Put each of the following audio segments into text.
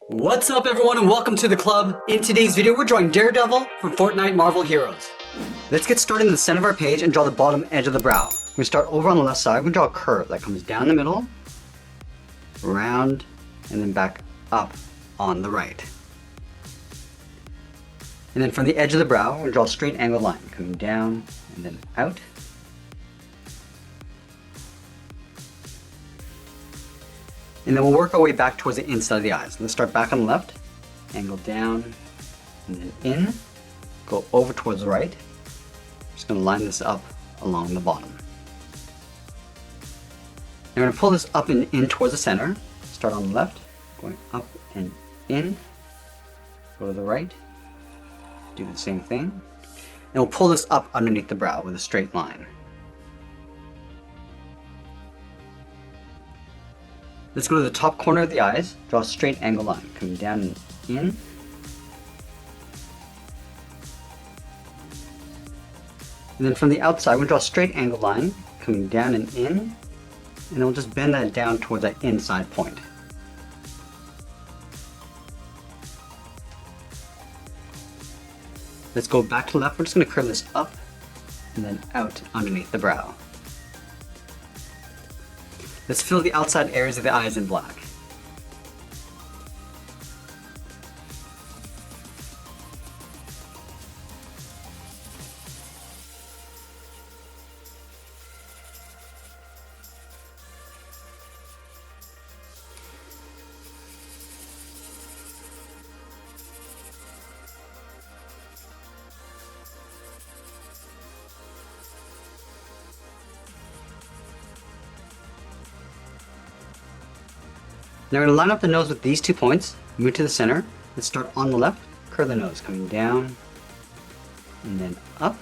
What's up everyone and welcome to the club. In today's video we're drawing Daredevil from Fortnite Marvel Heroes. Let's get started in the center of our page and draw the bottom edge of the brow. We're going to start over on the left side. We're going to draw a curve that comes down the middle, around, and then back up on the right. And then from the edge of the brow, we're going to draw a straight angled line coming down and then out. And then we'll work our way back towards the inside of the eyes. Let's start back on the left, angle down, and then in, go over towards the right. Just going to line this up along the bottom. Now we're going to pull this up and in towards the center. Start on the left, going up and in, go to the right, do the same thing. And we'll pull this up underneath the brow with a straight line. Let's go to the top corner of the eyes, draw a straight angle line, coming down and in. And then from the outside, we'll draw a straight angle line, coming down and in, and then we'll just bend that down towards that inside point. Let's go back to the left, we're just going to curve this up and then out underneath the brow. Let's fill the outside areas of the eyes in black. Now we're going to line up the nose with these 2 points, move to the center. Let's start on the left, curve the nose, coming down and then up. Now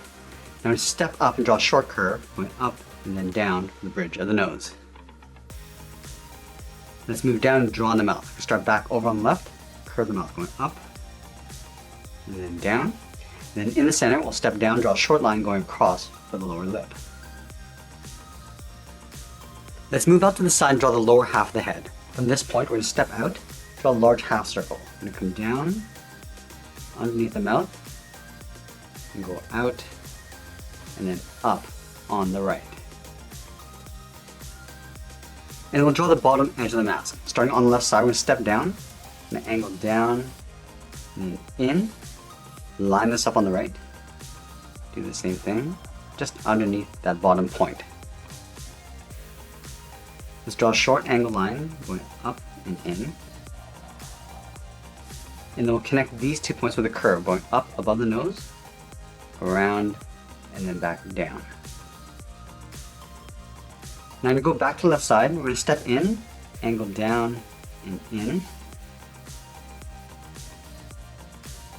we're going to step up and draw a short curve, going up and then down the bridge of the nose. Let's move down and draw on the mouth. Start back over on the left, curve the mouth, going up and then down. And then in the center, we'll step down, draw a short line going across for the lower lip. Let's move out to the side and draw the lower half of the head. From this point, we're going to step out, draw a large half circle. We're going to come down underneath the mouth and go out and then up on the right. And we'll draw the bottom edge of the mask. Starting on the left side, we're going to step down and angle down and in. Line this up on the right. Do the same thing, just underneath that bottom point. Let's draw a short angle line going up and in. And then we'll connect these 2 points with a curve going up above the nose, around, and then back down. Now I'm going to go back to the left side. We're going to step in, angle down and in.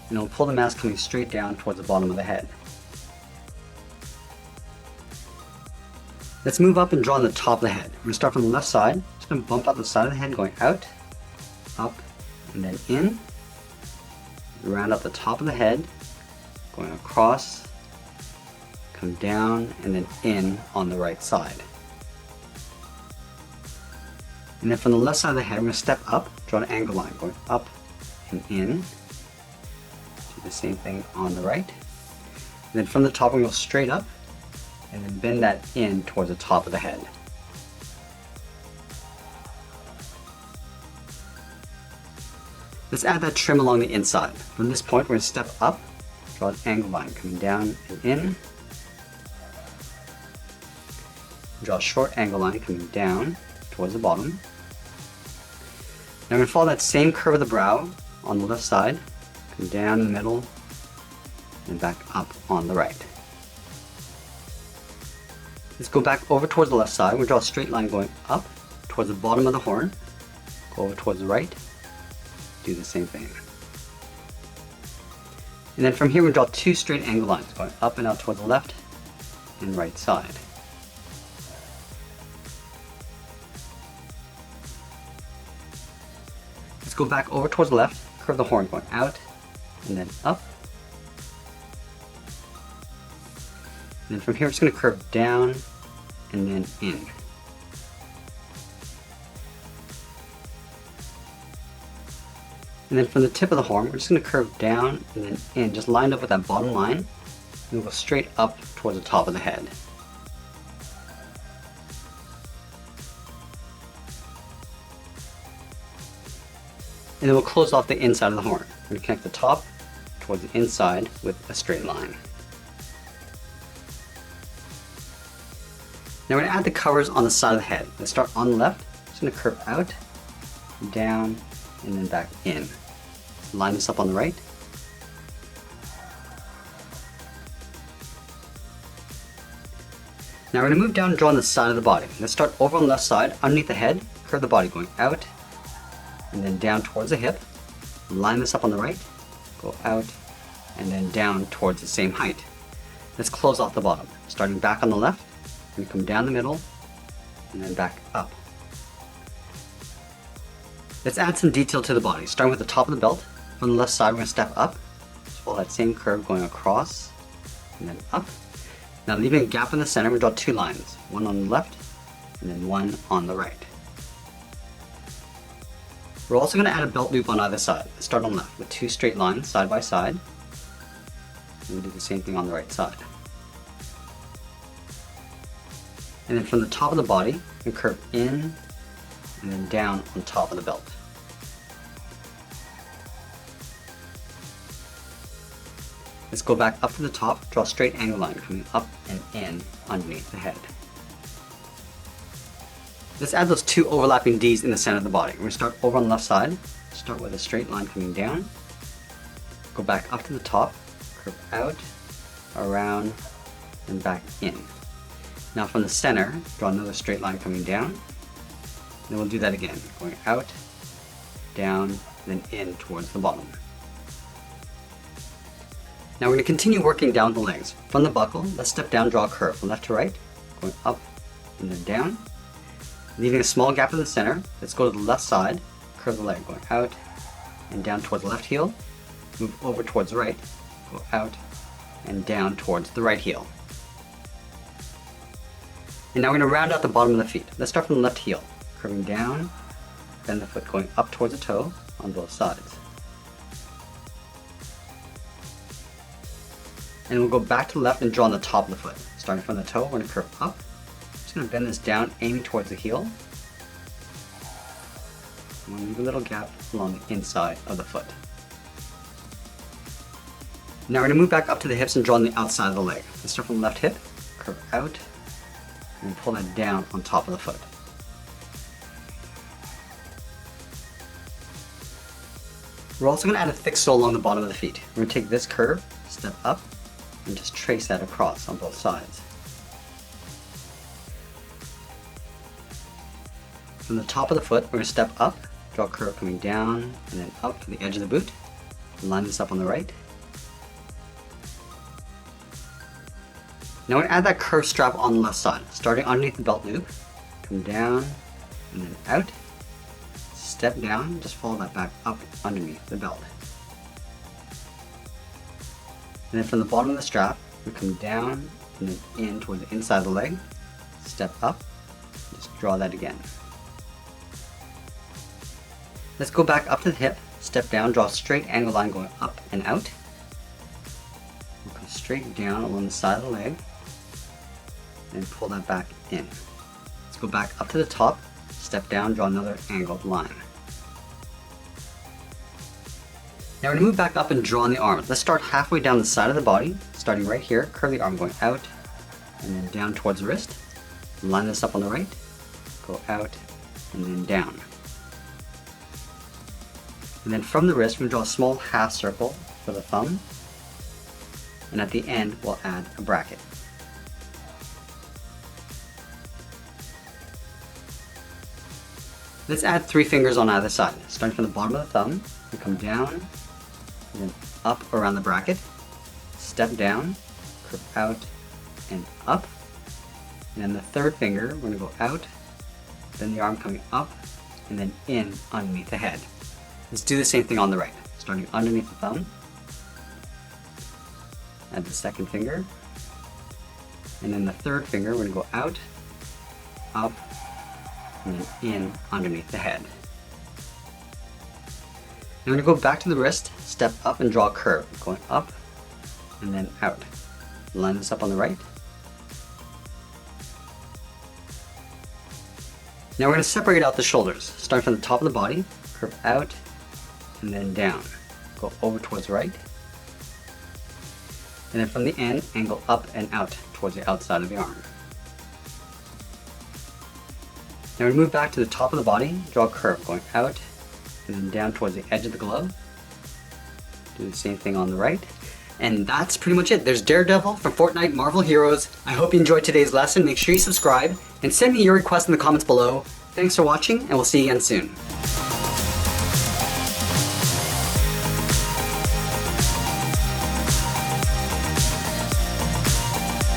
And we'll pull the mask coming straight down towards the bottom of the head. Let's move up and draw on the top of the head. We're going to start from the left side. Just going to bump out the side of the head, going out, up, and then in. Round out the top of the head, going across, come down, and then in on the right side. And then from the left side of the head, we're going to step up, draw an angle line, going up and in. Do the same thing on the right. And then from the top, we're going to go straight up, and then bend that in towards the top of the head. Let's add that trim along the inside. From this point, we're going to step up, draw an angle line coming down and in. Draw a short angle line coming down towards the bottom. Now we're going to follow that same curve of the brow on the left side, come down the middle, and back up on the right. Let's go back over towards the left side. We'll draw a straight line going up towards the bottom of the horn. Go over towards the right. Do the same thing. And then from here we'll draw 2 straight angle lines going up and out towards the left and right side. Let's go back over towards the left, curve the horn going out and then up. And then from here, it's going to curve down and then in. And then from the tip of the horn, we're just going to curve down and then in, just lined up with that bottom line, and we'll go straight up towards the top of the head. And then we'll close off the inside of the horn. We're going to connect the top towards the inside with a straight line. Now we're going to add the covers on the side of the head. Let's start on the left. Just going to curve out, down, and then back in. Line this up on the right. Now we're going to move down and draw on the side of the body. Let's start over on the left side, underneath the head, curve the body going out, and then down towards the hip. Line this up on the right, go out, and then down towards the same height. Let's close off the bottom. Starting back on the left, we're going to come down the middle, and then back up. Let's add some detail to the body, starting with the top of the belt. From the left side, we're going to step up, just follow that same curve going across, and then up. Now leaving a gap in the center, we draw two lines, one on the left, and then one on the right. We're also going to add a belt loop on either side. Let's start on the left with two straight lines side by side. And we'll do the same thing on the right side. And then from the top of the body, we curve in and then down on top of the belt. Let's go back up to the top, draw a straight angle line coming up and in underneath the head. Let's add those two overlapping D's in the center of the body. We're going to start over on the left side, start with a straight line coming down, go back up to the top, curve out, around, and back in. Now from the center, draw another straight line coming down, then we'll do that again, going out, down, then in towards the bottom. Now we're going to continue working down the legs. From the buckle, let's step down, draw a curve from left to right, going up and then down. Leaving a small gap in the center, let's go to the left side, curve the leg, going out and down towards the left heel, move over towards the right, go out and down towards the right heel. And now we're going to round out the bottom of the feet. Let's start from the left heel, curving down, bend the foot going up towards the toe on both sides. And we'll go back to the left and draw on the top of the foot. Starting from the toe, we're going to curve up. Just going to bend this down, aiming towards the heel. And we'll leave a little gap along the inside of the foot. Now we're going to move back up to the hips and draw on the outside of the leg. Let's start from the left hip, curve out, and pull that down on top of the foot. We're also going to add a thick sole along the bottom of the feet. We're going to take this curve, step up, and just trace that across on both sides. From the top of the foot, we're going to step up, draw a curve coming down, and then up to the edge of the boot. Line this up on the right. Now we're going to add that curved strap on the left side, starting underneath the belt loop. Come down, and then out. Step down, just follow that back up underneath the belt. And then from the bottom of the strap, we come down and then in toward the inside of the leg. Step up, just draw that again. Let's go back up to the hip, step down, draw a straight angle line going up and out. We'll come straight down along the side of the leg and pull that back in. Let's go back up to the top, step down, draw another angled line. Now we're going to move back up and draw on the arm. Let's start halfway down the side of the body, starting right here, curve the arm going out and then down towards the wrist. Line this up on the right, go out and then down. And then from the wrist, we're going to draw a small half circle for the thumb. And at the end, we'll add a bracket. Let's add 3 fingers on either side. Starting from the bottom of the thumb, we come down, and then up around the bracket, step down, curve out, and up. And then the third finger, we're going to go out, then the arm coming up, and then in underneath the head. Let's do the same thing on the right. Starting underneath the thumb, add the second finger, and then the third finger, we're going to go out, up, and then in underneath the head. Now we're going to go back to the wrist, step up and draw a curve, going up and then out. Line this up on the right. Now we're going to separate out the shoulders. Start from the top of the body, curve out and then down. Go over towards the right. And then from the end, angle up and out towards the outside of the arm. Now we move back to the top of the body, draw a curve going out and then down towards the edge of the glove. Do the same thing on the right. And that's pretty much it. There's Daredevil from Fortnite Marvel Heroes. I hope you enjoyed today's lesson. Make sure you subscribe and send me your requests in the comments below. Thanks for watching, and we'll see you again soon.